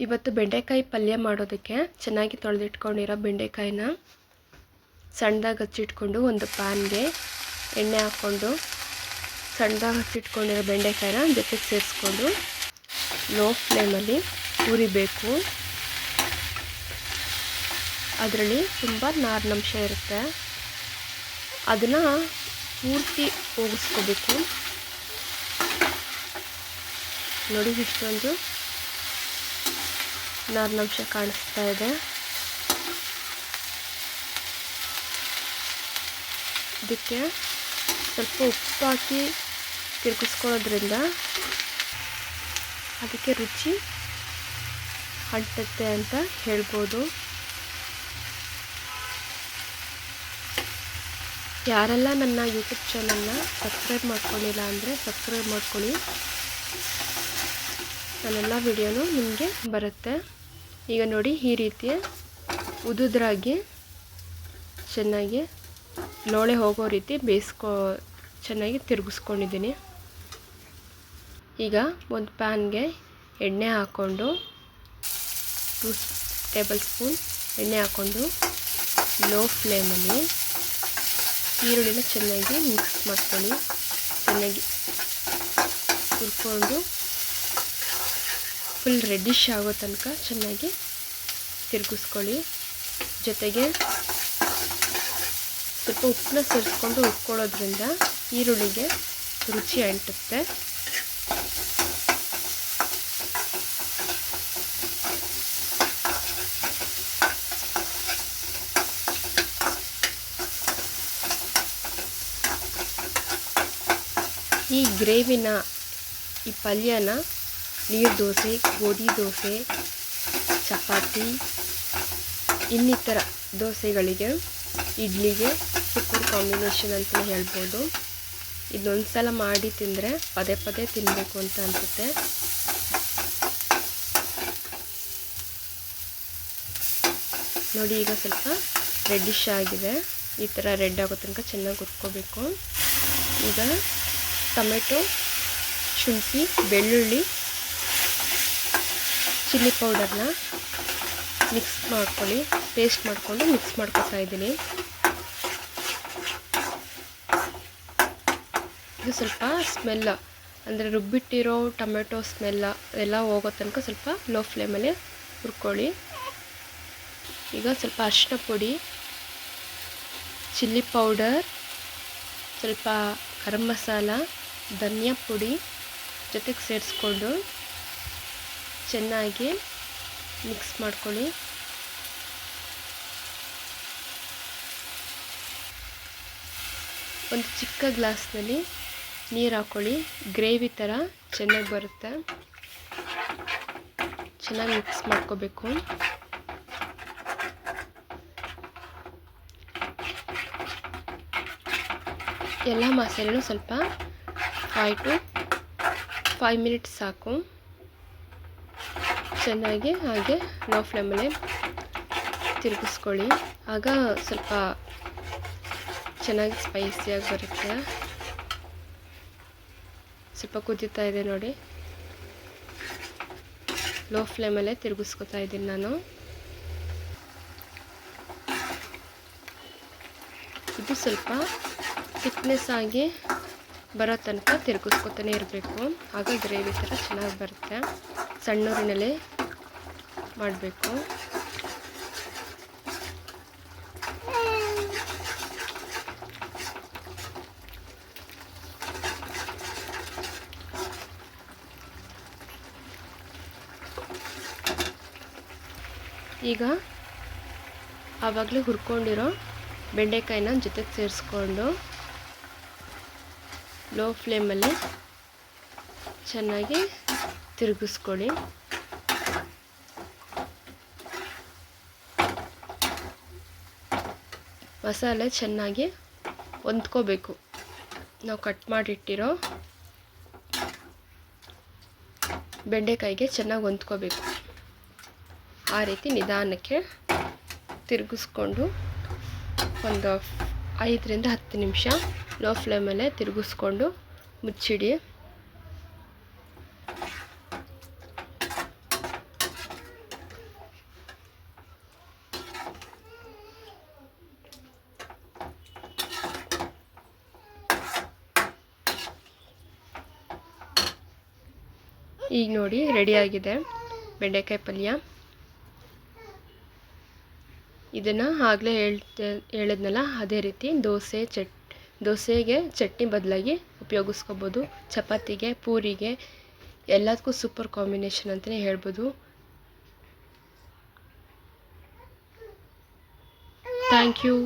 ಇವತ್ತು ಬೆಂಡೆಕಾಯಿ ಪಲ್ಯ ಮಾಡೋದಕ್ಕೆ ಚೆನ್ನಾಗಿ ತೊಳೆದಿಟ್ಕೊಂಡಿರೋ ಬೆಂಡೆಕಾಯಿನ ಸಣ್ಣದಾಗಿ ಹಚ್ಚಿಟ್ಕೊಂಡು ಒಂದು ಪ್ಯಾನ್ಗೆ ಎಣ್ಣೆ ಹಾಕ್ಕೊಂಡು ಸಣ್ಣದಾಗಿ ಹಚ್ಚಿಟ್ಕೊಂಡಿರೋ ಬೆಂಡೆಕಾಯಿನ ಜೊತೆಗೆ ಸೇರಿಸ್ಕೊಂಡು ಲೋ ಫ್ಲೇಮಲ್ಲಿ ಹುರಿಬೇಕು. ಅದರಲ್ಲಿ ತುಂಬ ನಾರಿನಂಶ ಇರುತ್ತೆ, ಅದನ್ನು ಪೂರ್ತಿ ಹೋಗಿಸ್ಕೋಬೇಕು. ನೋಡಿ, ಇಷ್ಟೊಂದು ನಾರಿನಂಶ ಕಾಣಿಸ್ತಾ ಇದೆ. ಇದಕ್ಕೆ ಸ್ವಲ್ಪ ಉಪ್ಪು ಹಾಕಿ ತಿರುಗಿಸ್ಕೊಳ್ಳೋದ್ರಿಂದ ಅದಕ್ಕೆ ರುಚಿ ಅಂಟುತ್ತೆ ಅಂತ ಹೇಳ್ಬೋದು. ಯಾರೆಲ್ಲ ನನ್ನ ಯೂಟ್ಯೂಬ್ ಚಾನಲ್ನ ಸಬ್ಸ್ಕ್ರೈಬ್ ಮಾಡ್ಕೊಂಡಿಲ್ಲ ಅಂದರೆ ಸಬ್ಸ್ಕ್ರೈಬ್ ಮಾಡ್ಕೊಳ್ಳಿ. ನನ್ನೆಲ್ಲ ವಿಡಿಯೋನು ನಿಮಗೆ ಬರುತ್ತೆ. ಈಗ ನೋಡಿ, ಈ ರೀತಿ ಉದುದ್ರಾಗಿ ಚೆನ್ನಾಗಿ ಲೋಳೆ ಹೋಗೋ ರೀತಿ ಚೆನ್ನಾಗಿ ತಿರುಗಿಸ್ಕೊಂಡಿದ್ದೀನಿ. ಈಗ ಒಂದು ಪ್ಯಾನ್ಗೆ ಎಣ್ಣೆ ಹಾಕ್ಕೊಂಡು 2 ಟೇಬಲ್ ಸ್ಪೂನ್ ಎಣ್ಣೆ ಹಾಕ್ಕೊಂಡು ಲೋ ಫ್ಲೇಮಲ್ಲಿ ಈರುಳ್ಳಿನ ಚೆನ್ನಾಗಿ ಮಿಕ್ಸ್ ಮಾಡ್ಕೊಳ್ಳಿ. ಚೆನ್ನಾಗಿ ಹುರ್ಕೊಂಡು ಫುಲ್ ರೆಡ್ಡಿಶ್ ಆಗೋ ತನಕ ಚೆನ್ನಾಗಿ ತಿರುಗಿಸ್ಕೊಳ್ಳಿ. ಜೊತೆಗೆ ಸ್ವಲ್ಪ ಉಪ್ಪನ್ನ ಸೇರಿಸ್ಕೊಂಡು ಹುರ್ಕೊಳ್ಳೋದ್ರಿಂದ ಈರುಳ್ಳಿಗೆ ರುಚಿ ಅಂಟುತ್ತೆ. ಈ ಗ್ರೇವಿನ, ಈ ಪಲ್ಯನ ನೀರು ದೋಸೆ, ಗೋಧಿ ದೋಸೆ, ಚಪಾತಿ, ಇನ್ನಿತರ ದೋಸೆಗಳಿಗೆ, ಇಡ್ಲಿಗೆ ಸೂಪರ್ ಕಾಂಬಿನೇಷನ್ ಅಂತಲೇ ಹೇಳ್ಬೋದು. ಇದೊಂದು ಸಲ ಮಾಡಿ ತಿಂದರೆ ಪದೇ ಪದೇ ತಿನ್ನಬೇಕು ಅಂತ ಅನಿಸುತ್ತೆ. ನೋಡಿ, ಈಗ ಸ್ವಲ್ಪ ರೆಡ್ಡಿಶ್ ಆಗಿದೆ. ಈ ಥರ ರೆಡ್ ಆಗೋ ತನಕ ಚೆನ್ನಾಗಿ ಹುರ್ಕೋಬೇಕು. ಈಗ ಟೊಮೆಟೊ, ಶುಂಠಿ, ಬೆಳ್ಳುಳ್ಳಿ, ಚಿಲ್ಲಿ ಪೌಡರ್ನ ಮಿಕ್ಸ್ ಮಾಡ್ಕೊಳ್ಳಿ. ಪೇಸ್ಟ್ ಮಾಡಿಕೊಂಡು ಮಿಕ್ಸ್ ಮಾಡ್ಕೊತಾ ಇದ್ದೀನಿ. ಇದು ಸ್ವಲ್ಪ ಸ್ಮೆಲ್ ಅಂದರೆ ರುಬ್ಬಿಟ್ಟಿರೋ ಟೊಮೆಟೊ ಸ್ಮೆಲ್ಲ ಎಲ್ಲ ಹೋಗೋ ತನಕ ಸ್ವಲ್ಪ ಲೋ ಫ್ಲೇಮಲ್ಲಿ ಹುರ್ಕೊಳ್ಳಿ. ಈಗ ಸ್ವಲ್ಪ ಅರಿಶಿನ ಪುಡಿ, ಚಿಲ್ಲಿ ಪೌಡರ್, ಸ್ವಲ್ಪ ಗರಂ ಮಸಾಲ, ಧನಿಯಾ ಪುಡಿ ಜೊತೆಗೆ ಸೇರಿಸ್ಕೊಂಡು ಚೆನ್ನಾಗಿ ಮಿಕ್ಸ್ ಮಾಡ್ಕೊಳ್ಳಿ. ಒಂದು ಚಿಕ್ಕ ಗ್ಲಾಸ್ನಲ್ಲಿ ನೀರು ಹಾಕ್ಕೊಳ್ಳಿ. ಗ್ರೇವಿ ಥರ ಚೆನ್ನಾಗಿ ಬರುತ್ತೆ. ಚೆನ್ನಾಗಿ ಮಿಕ್ಸ್ ಮಾಡ್ಕೋಬೇಕು. ಎಲ್ಲ ಮಸಾಲೆನೂ ಸ್ವಲ್ಪ 5 to 5 ಮಿನಿಟ್ಸ್ ಸಾಕು. ಚೆನ್ನಾಗಿ ಹಾಗೆ ಲೋ ಫ್ಲೇಮಲ್ಲಿ ತಿರುಗಿಸ್ಕೊಳ್ಳಿ. ಆಗ ಸ್ವಲ್ಪ ಚೆನ್ನಾಗಿ ಸ್ಪೈಸಿಯಾಗಿ ಬರುತ್ತೆ. ಸ್ವಲ್ಪ ಕುದೀತಾ ಇದೆ ನೋಡಿ. ಲೋ ಫ್ಲೇಮಲ್ಲೇ ತಿರುಗಿಸ್ಕೊತಾ ಇದ್ದೀನಿ ನಾನು. ಇದು ಸ್ವಲ್ಪ ಥಿಕ್ನೆಸ್ ಆಗಿ ಬರೋ ತನಕ ತಿರುಗಿಸ್ಕೊತಾನೆ ಇರಬೇಕು. ಆಗ ಗ್ರೇವಿ ಥರ ಚೆನ್ನಾಗಿ ಬರುತ್ತೆ. ಸಣ್ಣೂರಿನಲ್ಲೇ ಮಾಡಬೇಕು. ಈಗ ಆವಾಗಲೇ ಹುರ್ಕೊಂಡಿರೋ ಬೆಂಡೆಕಾಯಿನ ಜೊತೆಗೆ ಸೇರಿಸ್ಕೊಂಡು ಲೋ ಫ್ಲೇಮಲ್ಲಿ ಚೆನ್ನಾಗಿ ತಿರುಗಿಸ್ಕೊಳ್ಳಿ. ಮಸಾಲೆ ಚೆನ್ನಾಗಿ ಹೊಂದ್ಕೋಬೇಕು. ನಾವು ಕಟ್ ಮಾಡಿಟ್ಟಿರೋ ಬೆಂಡೆಕಾಯಿಗೆ ಚೆನ್ನಾಗಿ ಹೊಂದ್ಕೋಬೇಕು. ಆ ರೀತಿ ನಿಧಾನಕ್ಕೆ ತಿರುಗಿಸ್ಕೊಂಡು ಒಂದು 5 ರಿಂದ 10 ನಿಮಿಷ ಲೋ ಫ್ಲೇಮಲ್ಲೇ ತಿರುಗಿಸ್ಕೊಂಡು ಮುಚ್ಚಿಡಿ. ಈಗ ನೋಡಿ ರೆಡಿಯಾಗಿದೆ ಬೆಂಡೆಕಾಯಿ ಪಲ್ಯ. ಇದನ್ನು ಆಗಲೇ ಹೇಳಿದ್ನಲ್ಲ ಅದೇ ರೀತಿ ದೋಸೆಗೆ ಚಟ್ನಿ ಬದಲಾಗಿ ಉಪಯೋಗಿಸ್ಕೋಬೋದು. ಚಪಾತಿಗೆ, ಪೂರಿಗೆ ಎಲ್ಲದಕ್ಕೂ ಸೂಪರ್ ಕಾಂಬಿನೇಷನ್ ಅಂತಲೇ ಹೇಳ್ಬೋದು. Thank you.